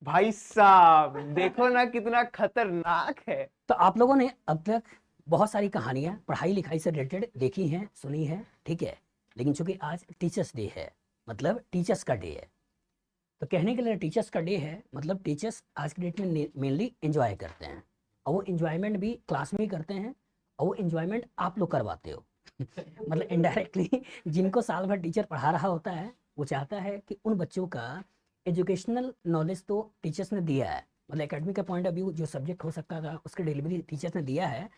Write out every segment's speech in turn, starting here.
भाई साहब देखो ना कितना खतरनाक है। तो आप लोगों ने अब तक बहुत सारी कहानियां पढ़ाई लिखाई से रिलेटेड देखी हैं, सुनी हैं, ठीक है। लेकिन चूंकि आज टीचर्स डे है, मतलब टीचर्स का डे है, तो कहने के लिए टीचर्स का डे है मतलब टीचर्स आज के डेट में मेनली एंजॉय करते हैं। और वो एंजॉयमेंट भी क्लास में ही करते हैं, और वो एंजॉयमेंट आप लोग करवाते हो। मतलब इनडायरेक्टली जिनको साल भर टीचर पढ़ा रहा होता है, वो चाहता है कि उन बच्चों का एजुकेशनल नॉलेज तो टीचर्स ने दिया है, मतलब एकेडमिक का पॉइंट ऑफ व्यू जो सब्जेक्ट हो सकता था उसके डिलीवरी टीचर्स ने दिया है।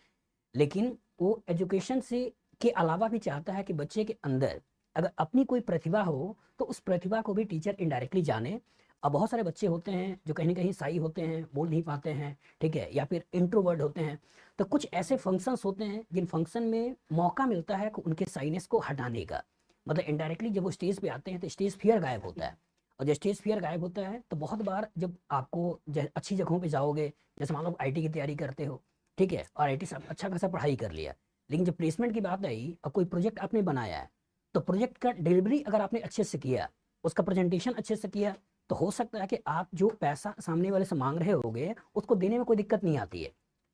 लेकिन वो एजुकेशन से के अलावा भी चाहता है कि बच्चे के अंदर अगर अपनी कोई प्रतिभा हो तो उस प्रतिभा को भी टीचर इनडायरेक्टली जाने। अब बहुत सारे बच्चे होते हैं जो कहीं ना कहीं शाई होते हैं, बोल नहीं पाते हैं, ठीक है, या फिर इंट्रोवर्ट होते हैं। तो कुछ ऐसे फंक्शंस होते हैं जिन फंक्शन में मौका मिलता है कि उनके साइनेस को हटाने का, मतलब इनडायरेक्टली जब वो स्टेज पे आते हैं तो स्टेज फियर गायब होता है। और जब स्टेज फियर गायब होता है तो बहुत बार जब आपको अच्छी जगहों पे जाओगे, जैसे मान लो आईटी की तैयारी करते हो, ठीक है, और आईटी से अच्छा खासा पढ़ाई कर लिया, लेकिन जब प्लेसमेंट की बात आई और कोई प्रोजेक्ट आपने बनाया है, तो प्रोजेक्ट का डिलीवरी अगर आपने अच्छे से किया, उसका प्रेजेंटेशन अच्छे से किया, तो हो सकता है कि आप जो पैसा सामने वाले से मांग रहे होगे उसको देने में कोई दिक्कत नहीं आती है।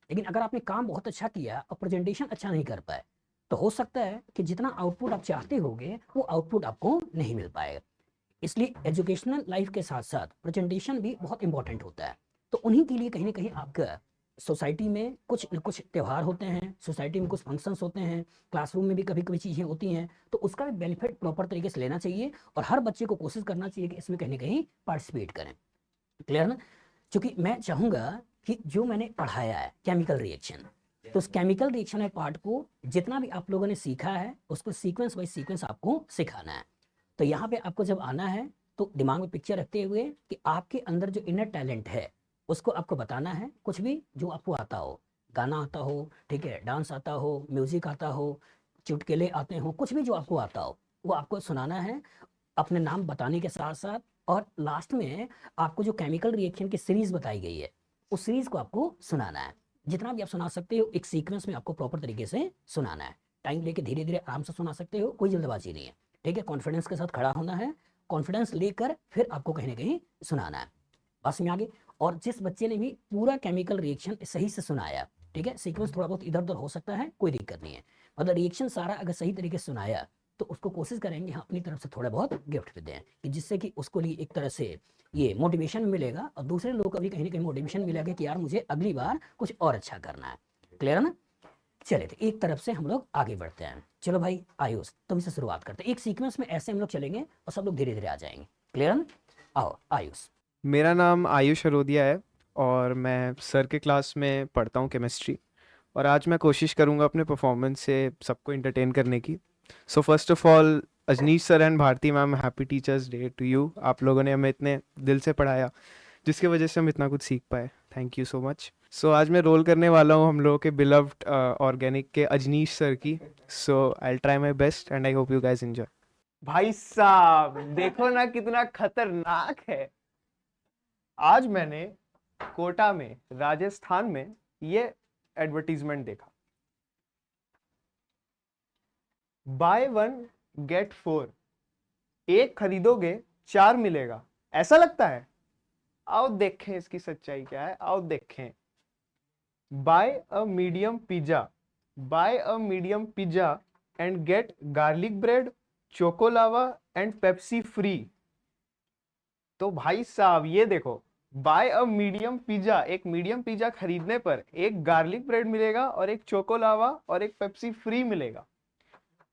लेकिन अगर आपने काम बहुत अच्छा किया और प्रेजेंटेशन अच्छा नहीं कर पाए, तो हो सकता है कि जितना आउटपुट आप चाहते होगे वो आउटपुट आपको नहीं मिल पाएगा। इसलिए एजुकेशनल लाइफ के साथ साथ प्रेजेंटेशन भी बहुत इंपॉर्टेंट होता है। तो उन्हीं के लिए कहीं ना कहीं आपका सोसाइटी में कुछ न कुछ त्यौहार होते हैं, सोसाइटी में कुछ फंक्शंस होते हैं, क्लासरूम में भी कभी कभी चीज़ें होती हैं, तो उसका भी बेनिफिट प्रॉपर तरीके से लेना चाहिए और हर बच्चे को कोशिश करना चाहिए कि इसमें कहीं ना कहीं पार्टिसिपेट करें। क्लियर ना? क्योंकि मैं चाहूँगा कि जो मैंने पढ़ाया है केमिकल रिएक्शन, तो उस केमिकल रिएक्शन के पार्ट को जितना भी आप लोगों ने सीखा है उसको सीक्वेंस बाई सीक्वेंस आपको सिखाना है। तो यहाँ पे आपको जब आना है तो दिमाग में पिक्चर रखते हुए कि आपके अंदर जो इनर टैलेंट है उसको आपको बताना है। कुछ भी जो आपको आता हो, गाना आता हो, ठीक है, डांस आता हो, म्यूजिक आता हो, चुटकुले आते हो, कुछ भी जो आपको आता हो वो आपको सुनाना है, अपने नाम बताने के साथ साथ। और लास्ट में आपको जो केमिकल रिएक्शन की सीरीज बताई गई है उस सीरीज को आपको सुनाना है। जितना भी आप सुना सकते हो एक सीक्वेंस में आपको प्रॉपर तरीके से सुनाना है। टाइम लेके धीरे धीरे आराम से सुना सकते हो, कोई जल्दबाजी नहीं है, ठीक है। कॉन्फिडेंस के साथ खड़ा होना है, कॉन्फिडेंस लेकर फिर आपको कहीं ना कहीं सुनाना है। बस में आगे। और जिस बच्चे ने भी पूरा केमिकल रिएक्शन सही से सुनाया, ठीक है, सीक्वेंस थोड़ा बहुत इधर उधर हो सकता है, कोई दिक्कत नहीं है, मतलब रिएक्शन सारा अगर सही तरीके से सुनाया तो उसको कोशिश करेंगे हम अपनी तरफ से थोड़ा बहुत गिफ्ट भी दें, कि जिससे कि उसको लिए एक तरह से ये मोटिवेशन मिलेगा और दूसरे लोगों को भी कहीं ना कहीं मोटिवेशन मिलेगा कि यार मुझे अगली बार कुछ और अच्छा करना है। क्लियर है ना? चले तो एक तरफ से हम लोग आगे बढ़ते हैं। चलो भाई आयुष तुमसे शुरुआत करते हैं, एक सीक्वेंस में ऐसे हम लोग चलेंगे और सब लोग धीरे धीरे आ जाएंगे। क्लियर है ना? आओ आयुष। मेरा नाम आयुष अरोदिया है और मैं सर के क्लास में पढ़ता हूँ केमिस्ट्री। और आज मैं कोशिश करूँगा अपने परफॉर्मेंस से सबको एंटरटेन करने की। So first of all Ajnish sir and Bharti ma'am, happy teachers day to you. आप लोगों ने हमें इतने दिल से पढ़ाया जिसकी वजह से हम इतना कुछ सीख पाए। Thank you so much. So आज मैं रोल करने वाला हूँ हम लोगों के बिलव्ड ऑर्गेनिक के अजनीश सर की। So I try my best and I hope you guys enjoy. भाई साहब देखो ना कितना खतरनाक है। आज मैंने कोटा में राजस्थान में ये एडवर्टीजमेंट देखा, बाय वन गेट फोर, एक खरीदोगे चार मिलेगा। ऐसा लगता है? आओ देखें इसकी सच्चाई क्या है, आओ देखें। Buy a medium pizza, buy a medium pizza and get garlic bread, choco lava and Pepsi free. तो भाई साहब ये देखो, बाय अ मीडियम पिज्जा, एक मीडियम पिज्जा खरीदने पर एक गार्लिक ब्रेड मिलेगा और एक चोको लावा और एक पेप्सी फ्री मिलेगा।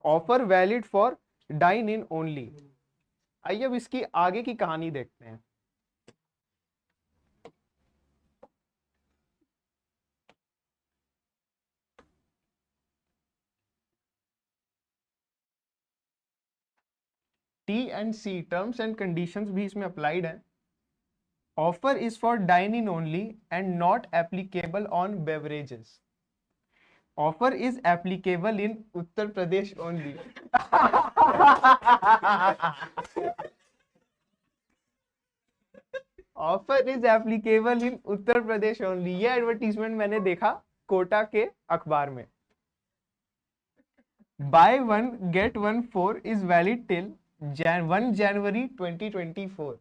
Offer valid for dine in only. आइए अब इसकी आगे की कहानी देखते हैं। T and C terms and conditions भी इसमें अप्लाइड है। Offer is for dine in only and not applicable on beverages. Offer is applicable in Uttar Pradesh only. Offer is applicable in Uttar Pradesh only. ये एडवर्टीजमेंट मैंने देखा कोटा के अखबार में। Buy one get one four is valid till 1 जनवरी 2024।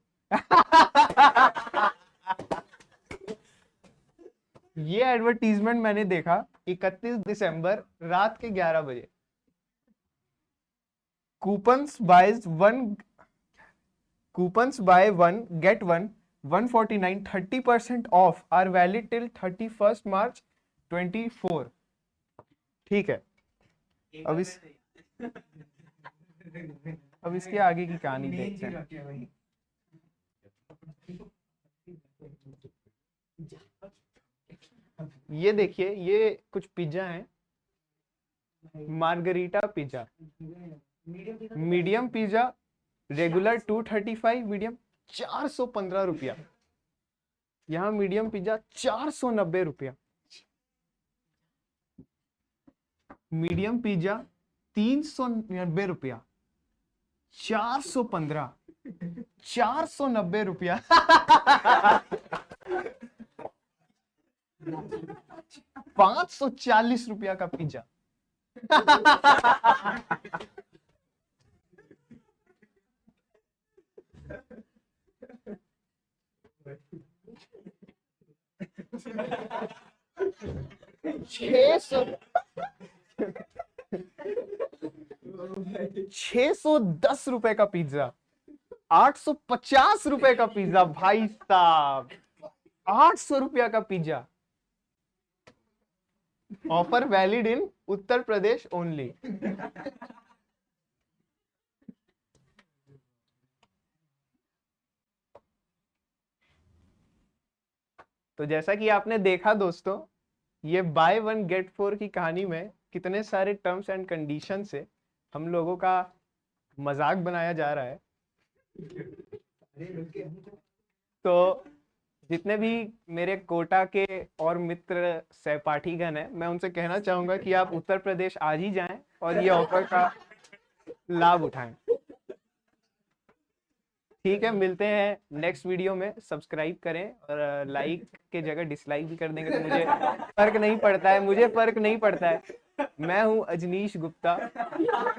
ये advertisement मैंने देखा 31 दिसंबर रात के 11 बजे। Coupons buy one get one 149 30% off are valid till 31 March 24। ठीक है, अब इसके आगे की कहानी देखते हैं। ये देखिए, ये कुछ पिज्जा हैं, margherita pizza, medium pizza regular 235, medium 415 रुपया। यहाँ मीडियम पिज्जा 490 रुपया, मीडियम पिज्जा 390 रुपया, 415, 490 रुपया। 540 रुपया का पिज्जा। छह सौ 10 रुपए का पिज्जा, 850 रुपए का पिज्जा। भाई साहब, 800 रुपया का pizza. Offer valid in Uttar Pradesh only. तो जैसा कि आपने देखा दोस्तों, ये बाय वन गेट फोर की कहानी में कितने सारे टर्म्स एंड कंडीशन से हम लोगों का मजाक बनाया जा रहा है। तो जितने भी मेरे कोटा के और मित्र सहपाठीगण हैं, मैं उनसे कहना चाहूंगा कि आप उत्तर प्रदेश आज ही जाएं और ये ऑफर का लाभ उठाएं। ठीक है, मिलते हैं नेक्स्ट वीडियो में। सब्सक्राइब करें और लाइक के जगह डिसलाइक भी कर देंगे तो मुझे फर्क नहीं पड़ता है, मैं हूं अजनीश गुप्ता।